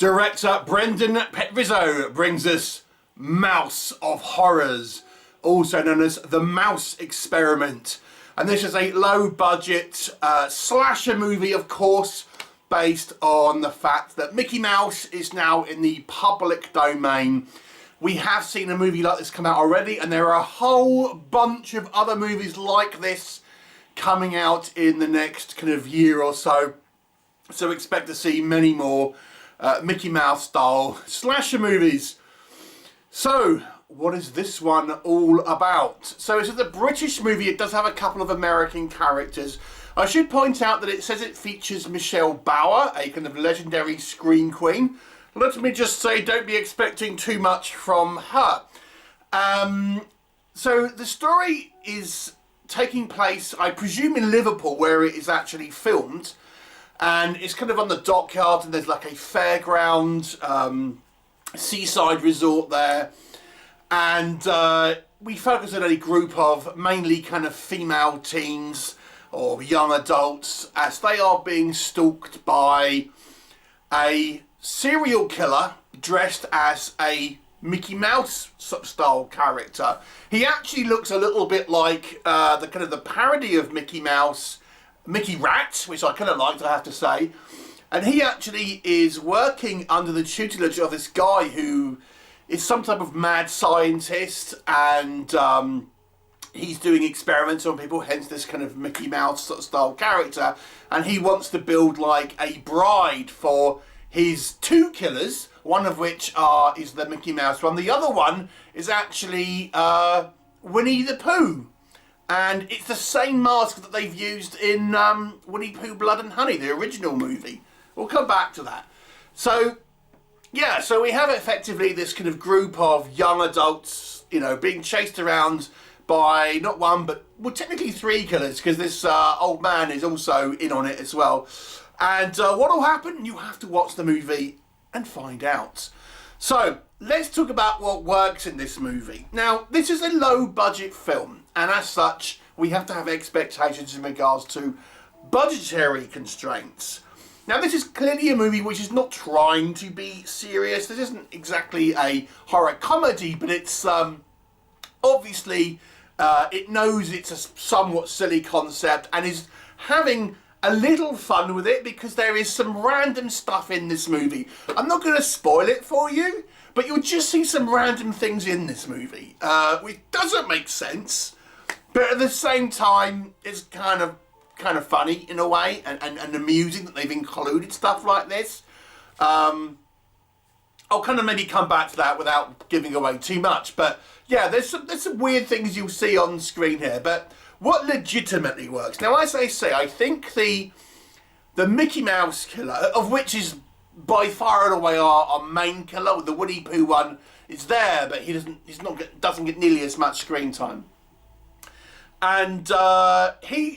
Director Brendan Petrizzo brings us Mouse of Horrors, also known as The Mouse Experiment. And this is a low-budget slasher movie, of course, based on the fact that Mickey Mouse is now in the public domain. We have seen a movie like this come out already, and there are a whole bunch of other movies like this coming out in the next kind of year or so. So expect to see many more Mickey Mouse style slasher movies. So what is this one all about? So it's a British movie. It does have a couple of American characters. I should point out that it says it features Michelle Bauer, a kind of legendary screen queen. Let me just say, don't be expecting too much from her. So the story is taking place, I presume, in Liverpool, where it is actually filmed. And it's kind of on the dockyard, and there's like a fairground, seaside resort there. And we focus on a group of mainly kind of female teens or young adults as they are being stalked by a serial killer dressed as a Mickey Mouse style character. He actually looks a little bit like the kind of the parody of Mickey Mouse, Mickey Rat, which I kind of liked, I have to say. And he actually is working under the tutelage of this guy who is some type of mad scientist, and he's doing experiments on people, hence this kind of Mickey Mouse style character. And he wants to build like a bride for his two killers, one of which is the Mickey Mouse one. The other one is actually Winnie the Pooh. And it's the same mask that they've used in Winnie Pooh Blood and Honey, the original movie. We'll come back to that. So, yeah, so we have effectively this kind of group of young adults, you know, being chased around by not one, but, well, technically three killers, because this old man is also in on it as well. And what will happen? You have to watch the movie and find out. So, let's talk about what works in this movie. Now, this is a low-budget film, and as such, we have to have expectations in regards to budgetary constraints. Now, this is clearly a movie which is not trying to be serious. This isn't exactly a horror comedy, but it's obviously, it knows it's a somewhat silly concept and is having a little fun with it because there is some random stuff in this movie. I'm not going to spoil it for you, but you'll just see some random things in this movie, which doesn't make sense, but at the same time, it's kind of funny in a way, and amusing that they've included stuff like this. I'll kind of maybe come back to that without giving away too much, but yeah, there's some weird things you'll see on screen here, but what legitimately works? Now, as I say, I think the Mickey Mouse killer, of which is by far and away our main killer, the Winnie Pooh one is there, but he doesn't get nearly as much screen time. And I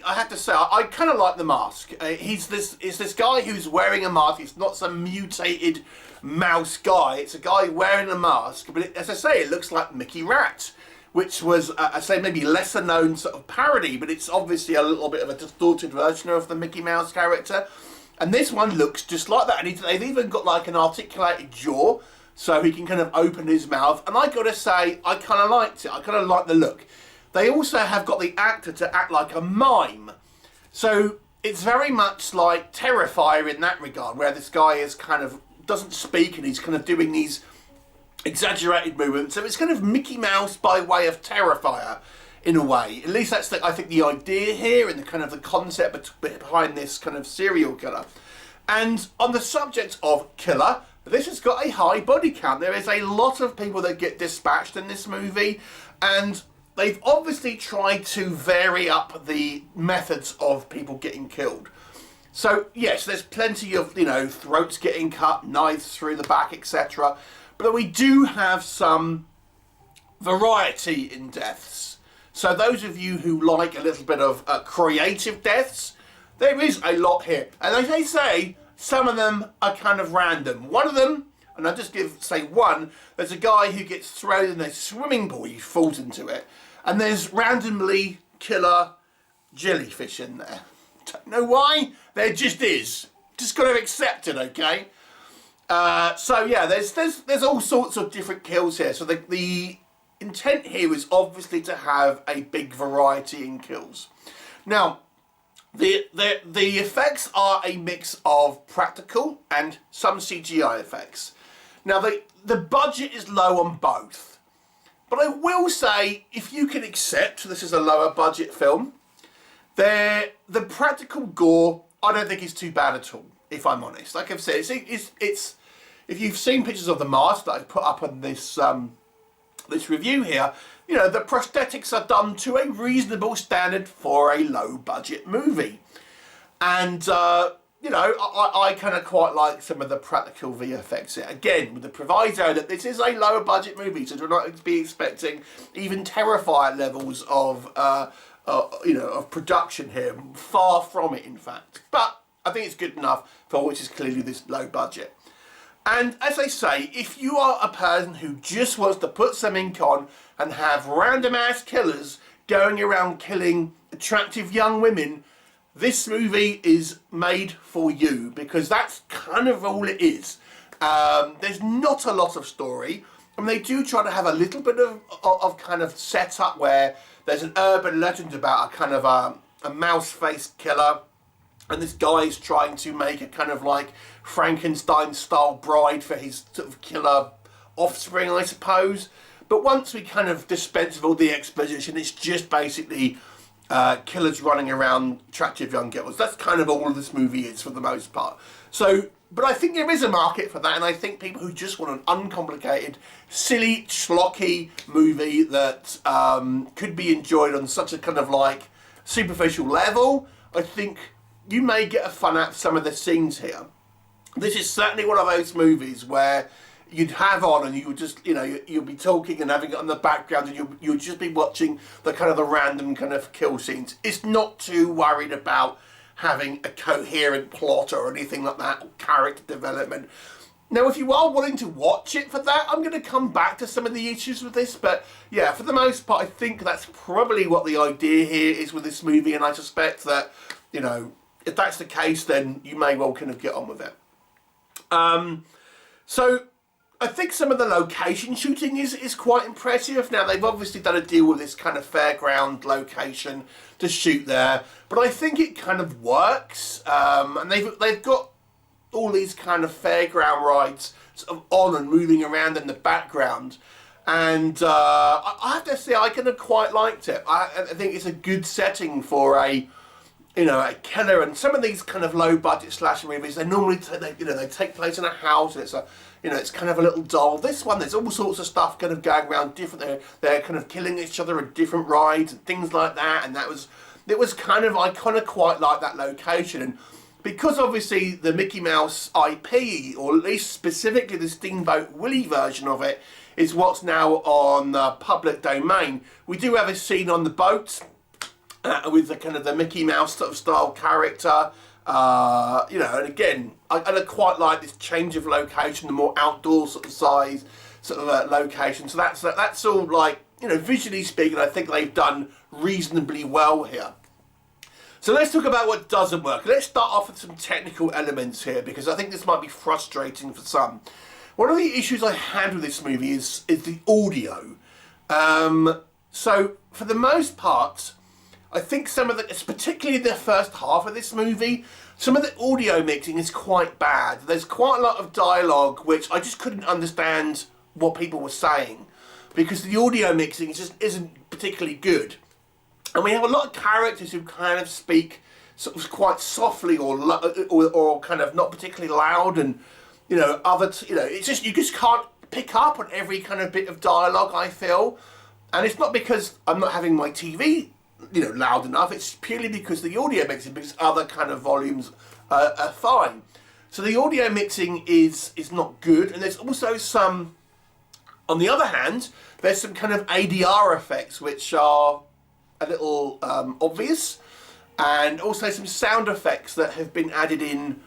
have to say, I kind of like the mask. It's this guy who's wearing a mask. It's not some mutated mouse guy. It's a guy wearing a mask. But as I say, it looks like Mickey Rat, which was, I say, maybe lesser known sort of parody, but it's obviously a little bit of a distorted version of the Mickey Mouse character. And this one looks just like that. And they've even got like an articulated jaw, so he can kind of open his mouth. And I got to say, I kind of liked it. I kind of like the look. They also have got the actor to act like a mime. So it's very much like Terrifier in that regard, where this guy is kind of, doesn't speak and he's kind of doing these exaggerated movements. So it's kind of Mickey Mouse by way of Terrifier, in a way. At least that's, I think, the idea here and the kind of the concept behind this kind of serial killer. And on the subject of killer, this has got a high body count. There is a lot of people that get dispatched in this movie, and they've obviously tried to vary up the methods of people getting killed. So, yes, there's plenty of, you know, throats getting cut, knives through the back, etc. But we do have some variety in deaths. So those of you who like a little bit of creative deaths, there is a lot here. And as I say, some of them are kind of random. One of them, and I'll just say one, there's a guy who gets thrown in a swimming pool, he falls into it. And there's randomly killer jellyfish in there. Don't know why, there just is. Just got to accept it, okay? So yeah, there's all sorts of different kills here. So the intent here is obviously to have a big variety in kills. Now, the effects are a mix of practical and some CGI effects. Now, the budget is low on both. But I will say, if you can accept this is a lower budget film, the practical gore, I don't think is too bad at all, if I'm honest. Like I've said, it's if you've seen pictures of the mask that I've put up on this this review here, you know, the prosthetics are done to a reasonable standard for a low budget movie. And, you know, I kind of quite like some of the practical VFX here. Again, with the proviso that this is a lower budget movie, so we're not going to be expecting even Terrifier levels of, you know, of production here. Far from it, in fact. But I think it's good enough for which is clearly this low budget. And as I say, if you are a person who just wants to put some ink on and have random ass killers going around killing attractive young women, this movie is made for you, because that's kind of all it is. There's not a lot of story, and they do try to have a little bit of kind of setup where there's an urban legend about a kind of a mouse-faced killer. And this guy is trying to make a kind of like Frankenstein-style bride for his sort of killer offspring, I suppose. But once we kind of dispense with all the exposition, it's just basically killers running around attractive young girls. That's kind of all this movie is for the most part. So, but I think there is a market for that, and I think people who just want an uncomplicated, silly, schlocky movie that could be enjoyed on such a kind of like superficial level, I think you may get a fun out of some of the scenes here. This is certainly one of those movies where you'd have on and you would just, you know, you'll be talking and having it on the background, and you'll just be watching the kind of the random kind of kill scenes. It's not too worried about having a coherent plot or anything like that, or character development. Now, if you are willing to watch it for that, I'm going to come back to some of the issues with this, but yeah, for the most part, I think that's probably what the idea here is with this movie, and I suspect that, you know, if that's the case, then you may well kind of get on with it. So I think some of the location shooting is quite impressive. Now, they've obviously done a deal with this kind of fairground location to shoot there, but I think it kind of works. And they've got all these kind of fairground rides sort of on and moving around in the background. And I have to say, I kind of quite liked it. I think it's a good setting for a, you know, a killer. And some of these kind of low budget slasher movies, they normally they take place in a house, and it's a, you know, it's kind of a little dull. This one, there's all sorts of stuff kind of going around different. They're kind of killing each other at different rides and things like that. And it was kind of, I kind of quite like that location. And because obviously the Mickey Mouse IP, or at least specifically the Steamboat Willie version of it, is what's now on public domain. We do have a scene on the boat with the kind of the Mickey Mouse sort of style character, you know, and again, I quite like this change of location, the more outdoor sort of size sort of location. So that's all, like, you know, visually speaking, I think they've done reasonably well here. So let's talk about what doesn't work. Let's start off with some technical elements here, because I think this might be frustrating for some. One of the issues I had with this movie is the audio. So for the most part, I think some of particularly the first half of this movie, some of the audio mixing is quite bad. There's quite a lot of dialogue which I just couldn't understand what people were saying, because the audio mixing just isn't particularly good. And we have a lot of characters who kind of speak sort of quite softly or kind of not particularly loud, and you know, it's just, you just can't pick up on every kind of bit of dialogue, I feel. And it's not because I'm not having my TV, you know, loud enough. It's purely because the audio mixing, because other kind of volumes are fine. So the audio mixing is not good. And there's also some, on the other hand, there's some kind of ADR effects which are a little obvious, and also some sound effects that have been added in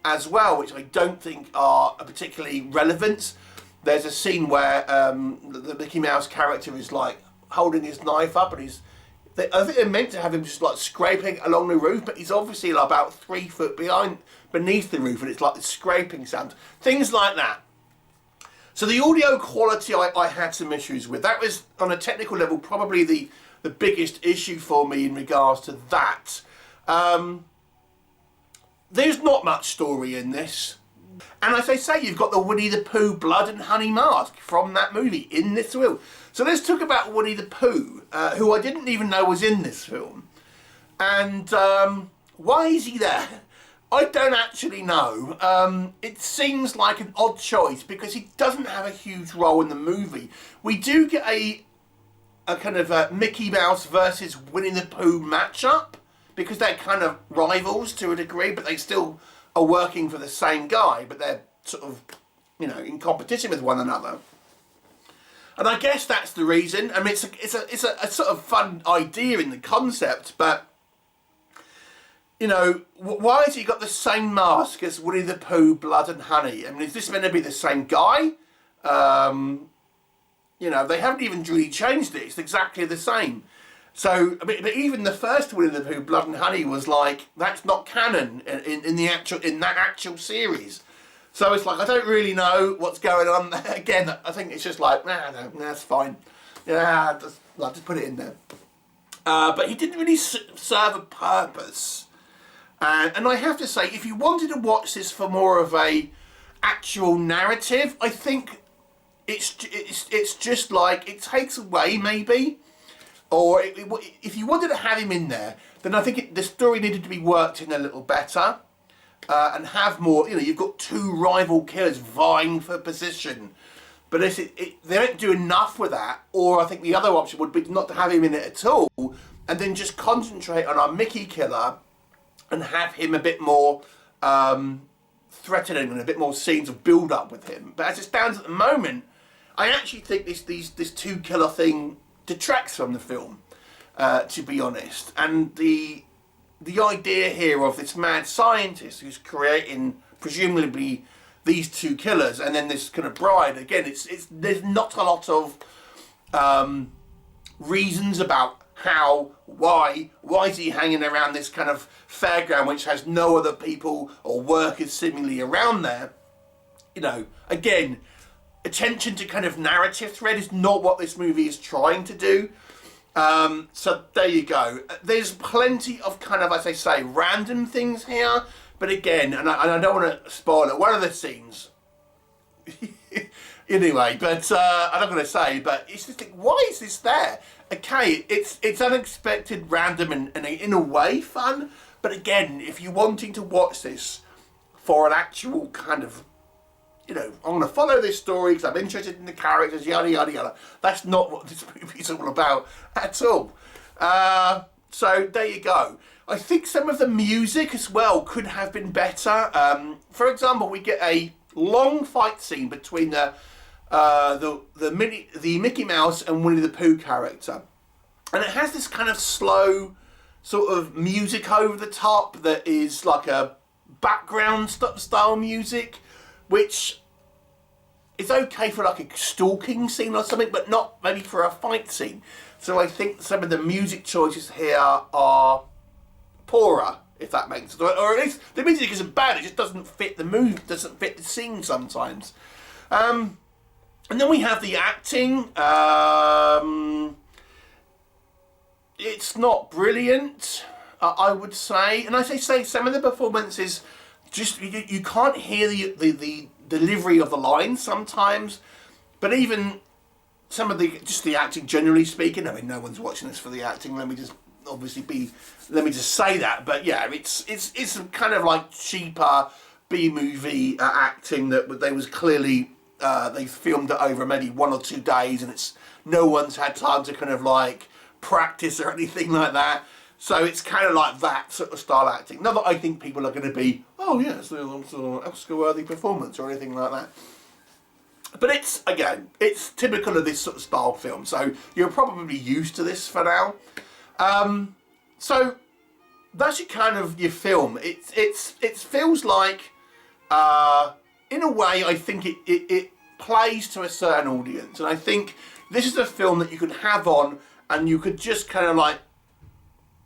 as well, which I don't think are particularly relevant. There's a scene where the Mickey Mouse character is like holding his knife up, and I think they're meant to have him just like scraping along the roof, but he's obviously like about 3 foot beneath the roof, and it's like the scraping sound. Things like that. So the audio quality I had some issues with. That was, on a technical level, probably the biggest issue for me in regards to that. There's not much story in this. And as I say, you've got the Winnie the Pooh blood and honey mask from that movie in this film. So let's talk about Winnie the Pooh, who I didn't even know was in this film. And why is he there? I don't actually know. It seems like an odd choice because he doesn't have a huge role in the movie. We do get a kind of a Mickey Mouse versus Winnie the Pooh matchup, because they're kind of rivals to a degree, but they still are working for the same guy, but they're sort of, you know, in competition with one another. And I guess that's the reason. I mean, it's a sort of fun idea in the concept, but, you know, why has he got the same mask as Winnie the Pooh, Blood and Honey? I mean, is this meant to be the same guy? You know, they haven't even really changed it. It's exactly the same. So, but even the first Winnie the Pooh, Blood and Honey, was like, that's not canon in that actual series. So it's like, I don't really know what's going on there. Again, I think it's just like, no, that's fine. Yeah, just put it in there. But he didn't really serve a purpose. And I have to say, if you wanted to watch this for more of a actual narrative, I think it's just like, it takes away maybe. Or if you wanted to have him in there, then I think the story needed to be worked in a little better. And have more, you know, you've got two rival killers vying for position. But they don't do enough with that. Or I think the other option would be not to have him in it at all, and then just concentrate on our Mickey killer and have him a bit more threatening and a bit more scenes of build-up with him. But as it stands at the moment, I actually think this two killer thing detracts from the film, to be honest. And the idea here of this mad scientist who's creating presumably these two killers, and then this kind of bride, again, there's not a lot of reasons about why is he hanging around this kind of fairground which has no other people or workers seemingly around there. You know, again, attention to kind of narrative thread is not what this movie is trying to do. So there you go. There's plenty of kind of, as I say, random things here. But again, and I don't want to spoil it, one of the scenes, anyway, but I'm not going to say, but it's just like, why is this there? Okay, it's unexpected, random, and in a way fun. But again, if you're wanting to watch this for an actual kind of, you know, I'm going to follow this story because I'm interested in the characters, yada, yada, yada. That's not what this movie's all about at all. So there you go. I think some of the music as well could have been better. For example, we get a long fight scene between the Mickey Mouse and Winnie the Pooh character. And it has this kind of slow sort of music over the top that is like a background style music, which is okay for like a stalking scene or something, but not maybe for a fight scene. So I think some of the music choices here are poorer, if that makes sense. Or at least the music isn't bad, it just doesn't fit the mood, doesn't fit the scene sometimes. And then we have the acting. It's not brilliant, I would say. And as I say, some of the performances, just you can't hear the delivery of the lines sometimes. But even some of the acting, generally speaking, I mean, no one's watching this for the acting. Let me just say that. But yeah, it's kind of like cheaper B-movie acting that they was clearly they filmed it over maybe 1 or 2 days, and no one's had time to kind of like practice or anything like that. So it's kind of like that sort of style acting. Not that I think people are going to be, oh yes, it's an Oscar-worthy performance or anything like that. But it's typical of this sort of style film. So you're probably used to this for now. So that's your film. It feels like, in a way, I think it plays to a certain audience. And I think this is a film that you could have on and you could just kind of like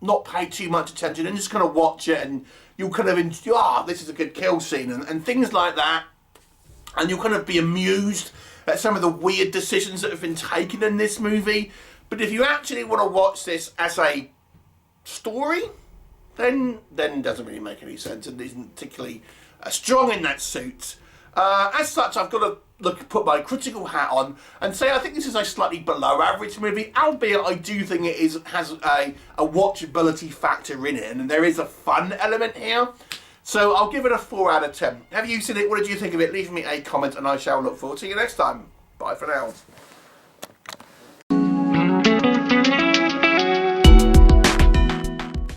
not pay too much attention and just kind of watch it, and you'll kind of enjoy, this is a good kill scene, and things like that. And you'll kind of be amused at some of the weird decisions that have been taken in this movie. But if you actually want to watch this as a story, then it doesn't really make any sense and isn't particularly strong in that suit. As such, I've got to put my critical hat on and say I think this is a slightly below average movie, albeit I do think it has a watchability factor in it, and there is a fun element here. So I'll give it a 4 out of 10. Have you seen it? What did you think of it? Leave me a comment and I shall look forward to you next time. Bye for now.